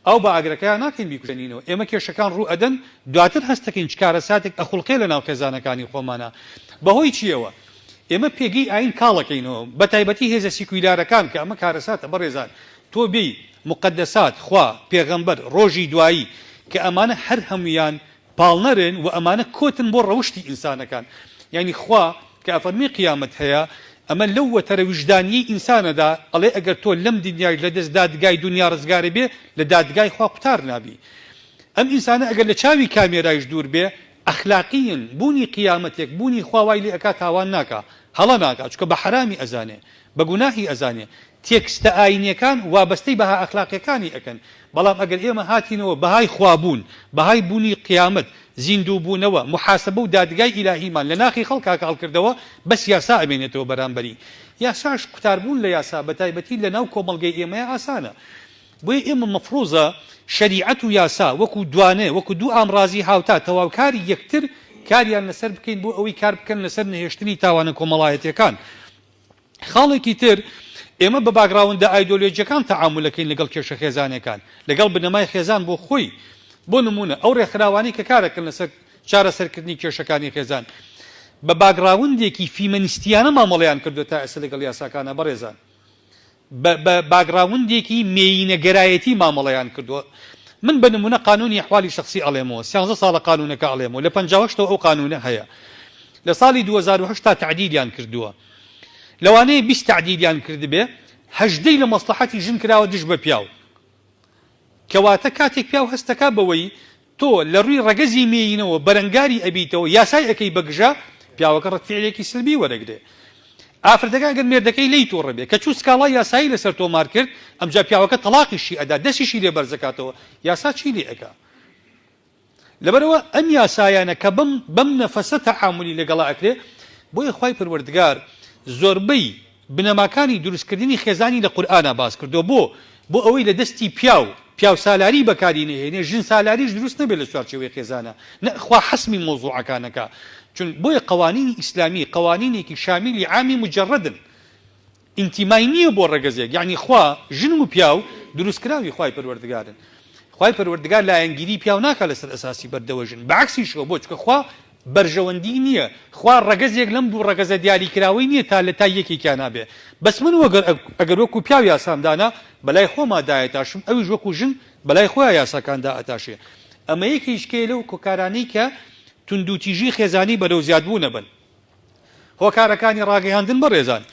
ئەو بە ئاگرەکەیان ناکەین بیکوژێنینەوە. ئێمە کێشەکان ڕوو ئەدەن دواتر هەستەکەین چ کارەساتێک ئەخوڵقێ لە ناو خێزانەکانی خۆمانە. بەهۆی چیەوە؟ ئێمە پێگەی ئاین کاڵەکەینەوە بە تایبەتی هێزە سیکویلارەکان کە ئەمە کارەساتە بەڕێزان. تۆ بێی مقدسات خوا پێغەمبەر ڕۆژی دوایی کە ئەمانە هەر هەمویان پاڵنەرن و ئەمانە کۆتن بۆ ڕەوشتی ئینسانەکان. یعنی خوا کە ئەفەرمی قیامەت هەیە ئەمە لەو وەتەرە وجدانیی ئینسانەدا ئەڵێ ئەگەر تۆ لەم دنیای لە دەست دادگای دنیا ڕزگارە بێ لە دادگای خوا قوتار نابی. ئەم ئینسانە ئەگەر لە چاوی کامێرایش دوور بێ ئەخلاقیین بوونی قیامەتێک بوونی خواوای لێ ئەکا تاوان ناکە هەڵە ناکە چکە بە حرامی ئەزانێ بە گوناهی ئەزانێ تێکستە ئاینیەکان وابەستەی بەها ئەخلاقیەکانی ئەکەن. بەڵام ئەگەر ئێمە هاتینەوە بەهای خوابوون بەهای بوونی قیامەت زیندوو بوونەوە محاسبە و دادگای ئیلاهیمان لە ناخی خەڵکا کاڵکردەوە بەس یاسا ئەبێنێتەوە بەرامبەری. یاساش قوتاربوون لە یاسا بە تایبەتی لە ناو کۆمەڵگەی ئێمەیە ئاسانە. بۆیە ئێمە مەفروزە شەریعەت و یاسا وەکو دوانێ وەکو دوو ئامڕازی هاوتا تەواوکاری یەکتر کاریان لەسەر بکەین بۆ ئەوەی کار بکەن لەسەر نەهێشتنی تاوانە کۆمەڵایەتیەکان. خاڵێکی تر ئێمە بە باگراوندا ئایدۆلۆجیەکان تەعامولەکەین لەگەڵ کێشە خێزانەکان لەگەڵ بنەمای خێزان بۆ خۆی. بۆ نمونە ئەو ڕێکخراوانی کە کارەکەن لەسەر چارەسەرکردنی کێشەکانی خێزان بە باگراوندێکی فیمەنیستیانە مامەڵەیان کردو تا ئێستا لەگەڵ یاساکانە بەڕێزان بە باگراوندێکی مێینەگەرایەتی مامەڵەیان کردووە. من بە نمونە قانونی ئەحوالی شخصی ئەڵێمەوە 13 ساڵە قانونەکە ئەڵێمەوە لە 58 ئەو قانونە هەیە. لە ساڵی 2008 تا تعدیلیان کردووە. لەوانەیە 20 تعدیلیان کردبێ 18 لە مەسلحەتی ژن کراوە دژ بە پیاو. کەواتە کاتێک پیاو هەستەکە بەوەی تۆ لە ڕووی ڕەگەزی مێینەوە بەرەنگاری ئەبیتەوە یاسای ئەەکەی بەگژە پیاوەکە ڕەتفعلێکی سلبی وەرەگرێ. ئافرەتەکە ئەگەر مێردەکەی لی تۆڕە بێ کە چوو سکاڵای یاسایی لەسەر تۆمار کرد ئەمجا پیاوەکە تەلاقیشی ئەدا دەستیشی لێ بەرزەکاتەوە یاسا چی لێ ئەکا؟ لەبەرەوە ئەم یاسایانە کە بەم نەفەسە تەعاملی لەگەڵا ئەکرێ بۆیە خوای پەروەردگار زۆربەی بنەماکانی دروستکردنی خێزانی لە قورئانە باس کردو بۆ ئەوەی لە دەستی پیاو سالاری بەکاری نهێنێ ژن سالاریش دروست نەبێت لە چوارچێوەی خێزانە نەخوا حەسمی مۆزوعەکانەکە. چون بۆیە قوانینی ئیسلامی قوانینێکی شامیلی عامی مجردن ئینتیمای نییە بۆ ڕەگەزێک. یعنی خوا ژن و پیاو دروستکراوی خوای پەروەردگارن. خوای پەروەردگار لایەنگیری پیاو ناکات لەسەر ئەساسی بەردەوە ژن بەعکسیشەوە بۆ چکە خوا بەرژەوەندی نییە. خوا ڕەگەزێک لەم دوو ڕەگەزە دیاریکراوەی نییە تا لە تا یەکێکیان نابێ. بەس من ئەگەر وەکو پیاو یاسامدانا بەلای خۆما دایەتاشم ئەویش وەکو ژن بەلای خۆیان یاساکاندا ئەتاشێ. ئەمە یەکیشکێ لەو کۆکارانەی کە توندوتیژی خێزانی بەرەو زیادبوو نەبن. هۆکارەکانی ڕاگەیاندن بەڕێزان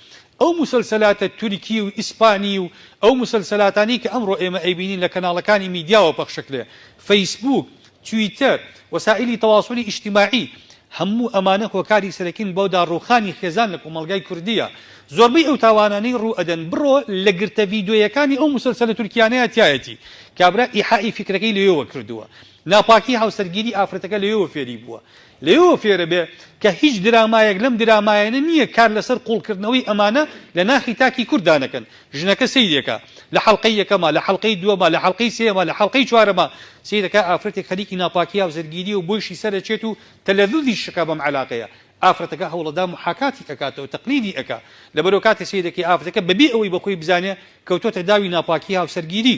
ئەو مسلسلاتە تورکی و ئیسپانی و ئەو مسلسلاتانی کە ئەمڕۆ ئێمە ئەیبینین لە کەناڵەکانی میدیاوە پەخشەکرێ فەیسبوک تویتر وەسائلی تەواصلی ئیجتیماعی هەموو ئەمانە هۆکاری سەرەکین بەو داڕوخانی خێزان لە کۆمەڵگای کوردیە. زۆربەی ئەو تاوانانەی ڕوو ئەدەن بڕۆ لە گرتە ڤیدیۆیەکانی ئەو مسلسلە تورکیانەیە تایەتی کابرا ئیحائی فکرەکەی لەوێوە کردووە. ناپاکی هاوسەرگیری ئافرەتەکە لەوێوە فێری بووە. لەوێوە فێرە بێ کە هیچ درامایەک لەم درامایانە نییە کار لەسەر قوڵکردنەوەی ئەمانە لە ناخی تاکی کوردانەکەن. ژنەکە سەیرێکە لە حەڵقەی یەکەمە لە حەڵقەی دووەمە لە حەڵقەی سێمە لە حەڵقەی چوارەمە سەیرەکە ئافرەتێک خەریکی ناپاکی هاوسەرگیری و بۆیشی سەرەچێت و تەلەذوذی شکا بەم عەلاقەیە. ئافرەتەکە هەوڵەدا محاکاتی ئەکاتەوە تەقلیدی ئەکا لەبەرەوە کاتێ سەیرەکەی ئافرەتەکە بەبێ ئەوەی بەخۆی بزانێ کەوتۆتە داوی ناپاکی هاوسەرگیری.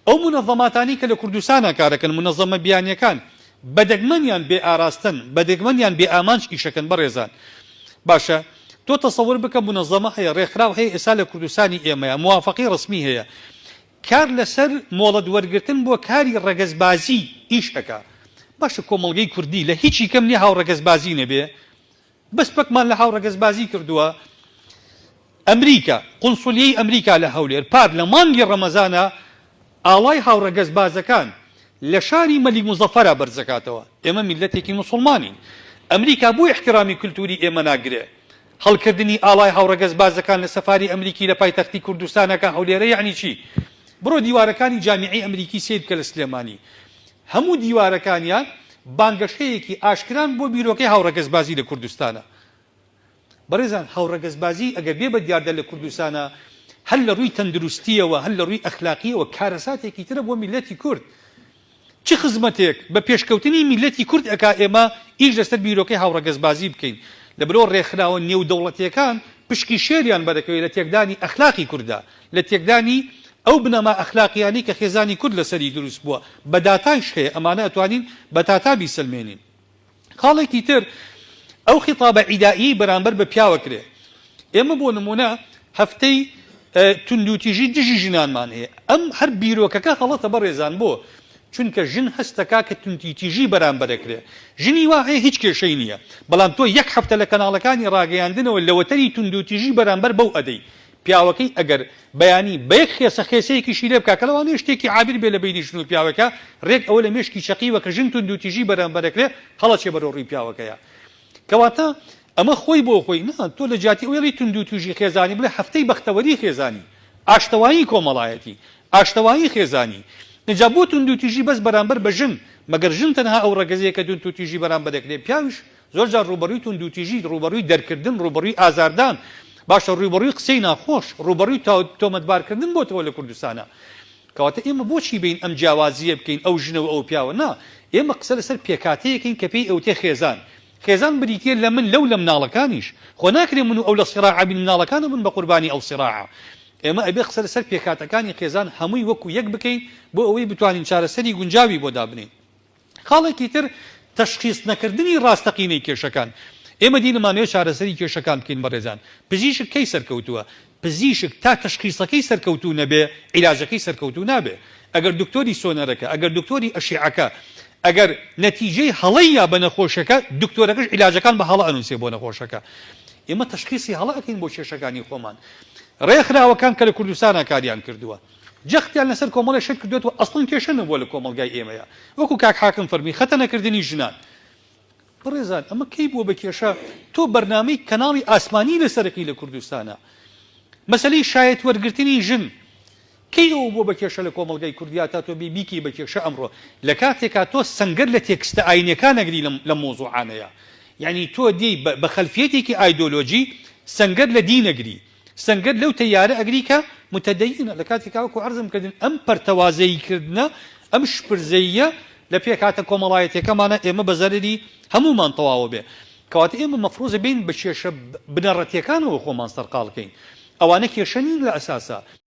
ئەو منەظەماتانی کە لە کوردستانە کارەکەن منەظەمە بیانیەکان بەدەگمەنیان بێ ئاراستن بەدەگمەنیان بێ ئامانج ئیشەکەن بەڕێزان. باشە تۆ تەسەوور بکە منەظەمە هەیە ڕێکخراو هەیە ئێستا لە کوردستانی ئێمەیە موافقی ڕسمی هەیە کار لەسەر مۆڵەت وەرگرتن بۆ کاری ڕەگەزبازی ئیش ئەکا. باشە کۆمەڵگەی کوردی لە هیچی کەم نییە هاوڕەگەزبازی نەبێ بەس پەکمان لە هاوڕەگەزبازی کردووە. ئەمریکا قونسولیەی ئەمریکا لە هەولێر پار لە مانگی ڕەمەزانە ئاڵای هاوڕەگەزبازەکان لە شاری مەلیک مزەفەرە بەرزەکاتەوە. ئێمە میلەتێکی موسڵمانین. ئەمریکا بۆ احترامی کولتوری ئێمە ناگرێ هەڵکردنی ئاڵای هاوڕەگەزبازەکان لە سەفاری ئەمریکی لە پایتەختی کوردستانەکە هەولێرە یعنی چی؟ بڕۆ دیوارەکانی جامیعی ئەمریکی سیر بکە لە سلێمانی هەموو دیوارەکانیان بانگەشەیەکی ئاشکران بۆ بیرۆکەی هاوڕەگەزبازی لە کوردستانە. بەڕێزان هاوڕەگەزبازی ئەگەر بێ بە دیاردە لە کوردستانە هەر لە ڕووی تەندروستیەوە هەر لە ڕووی ئەخلاقیەوە کارەساتێکی ترە بۆ میلەتی کورد. چ خزمەتێک بە پێشکەوتنی میلەتی کورد ئەکا ئێمە ئیش لەسەر بیرۆکەی هاوڕەگەزبازی بکەین لەبەرۆ ڕێکخراوە نێودەوڵەتیەکان پشکی شێریان بەدەکەوێت لە تێکدانی ئەخلاقی کووردا لە تێکدانی ئەو بنەما ئەخلاقیانی کە خێزانی کورد لەسەری دروست بووە بە داتایش هەیە ئەمانە ئەتوانین بە تاتابی سلمێنین. خاڵێکی تر ئەو خیتابە عیدایی بەرامبەر بە پیاوە کرێ. ئێمە بۆ نمونە هەفتەی توندوتیژی دژی ژنانمان هەیە، ئەم هەر بیرۆکەکە خەڵەتە بەڕێزان بۆ چونکە ژن هەستەکە کە توندوتیژی بەرامبەرەکرێ. ژنی وا هەیە هیچ کێشەی نییە، بەڵام تۆ یەک هەفتە لە کەناڵەکانی ڕاگەیاندنەوە لەوەتەری توندوتیژی بەرامبەر بەو ئەدەی پیاوەکەی ئەگەر بەیانی بە یەک خێسە خێسەیەکیشی لێ بکا کە لەوانەیە شتێکی عابیر بێ لە بینی ژن و پیاوەکە ڕێک ئەوە لە مێشکی شەقیوە کە ژن توندوتیژی بەرامبەرەکرێ هەڵەچێ بەرەو ڕووی پیاوەکەیە. کەواتە ئەمە خۆی بۆ خۆی نا تۆ لە جاتی ئەوێڵی توندوتیژی خێزانی بڵێ هەفتەی بەختەوەری خێزانی ئاشتەوایی کۆمەڵایەتی ئاشتەوایی خێزانی نجا بۆ توندوتیژی بەس بەرامبەر بە ژن مەگەر ژن تەنها ئەو ڕەگەزەیە کە توندوتیژی بەرامبەرەکرێ پیاویش زۆر جار ڕوبەڕووی توندوتیژی ڕوبەڕووی دەرکردن ڕوبەڕووی ئازاردان باشە ڕوبەڕووی قسەی ناخۆش ڕوبەڕووی تۆمەتبارکردن بۆتەوە لە کوردستانە. کەواتە ئێمە بۆچی بین ئەم جیاوازیە بکەین ئەو ژنەوە ئەو پیاوە نا ئێمە قسە لەسەر پێکاتەیەکەین کە پێی ئەوتێ خێزان خێزان بریتە لە من لەو لە مناڵەکانیش خۆ ناکرێ من و ئەو لە سیراع بین مناڵەکانە من بە قوربانی ئەو سیراعە. ئێمە ئەبێ قسە لەسەر پێکاتەکانی خێزان هەمووی وەکو یەک بکەین بۆ ئەوەی بتوانین چارەسەری گونجاوی بۆ دابنین. خاڵێکی تر تەشخیص نەکردنی ڕاستەقینەی کێشەکان. ئێمە دینمانوێت چارەسەری کێشەکان بکەین بەڕێزان. پزیشک کەی سەرکەوتووە؟ پزیشک تا تەشخیصەکەی سەرکەوتوو نەبێ عیلاجەکەی سەرکەوتوو نابێ. ئەگەر دکتۆری سۆنەرەکە ئەگەر دکتۆری ئەشیعەکە ئەگەر نەتیجەی هەڵەی یا بە نەخۆشەکە دکتۆرەکەش عیلاجەکان بە هەڵە ئەنووسێ بۆ نەخۆشەکە. ئێمە تەشخیصی هەڵە ئەکەین بۆ کێشەکانی خۆمان. ڕێکخراوەکان کە لە کوردستانە کاریان کردووە جەختیان لەسەر کۆمەڵە شت کردوێتەوە ئەسڵن کێشە نەبووە لە کۆمەلگای ئێمەیە وەکو کاک حاکم فەرمی خەتە نەکردنی ژنان. بڕێزان ئەمە کەی بووە بە کێشە تۆ بەرنامەی کەناڵی ئاسمانی لەسەرەکەی لە کوردستانە مەسەلەی شایەت وەرگرتنی ژن کەی ئەوە بووە بە کێشە لە کۆمەلگای کوردیا تا تۆ بیکی بە کێشە ئەمڕۆ لە کاتێکا تۆ سەنگەر لە تێکستە ئاینەکان نەگری لە مۆزوعانەیە. یعنی تۆ دێی بە خەلفیەتێکی ئایدۆلۆجی سەنگەر لە دینەگری سەنگەر لەو تەیارە ئەگری کە متەدەینە لە کاتێکا وەکو عەرزم کردن ئەم پەرتەوازەییکردنە ئەم شپرزەیە لە پێکاتە کۆمەڵایەتەکەمانە ئێمە بە زەرری هەمومان تەواوە بێ. کەواتە ئێمە مەفروزە بین بە کێشە بنەڕەتیەکانەوە خۆمان سەرقاڵکەین ئەوانە کێشە نین لە ئەساسا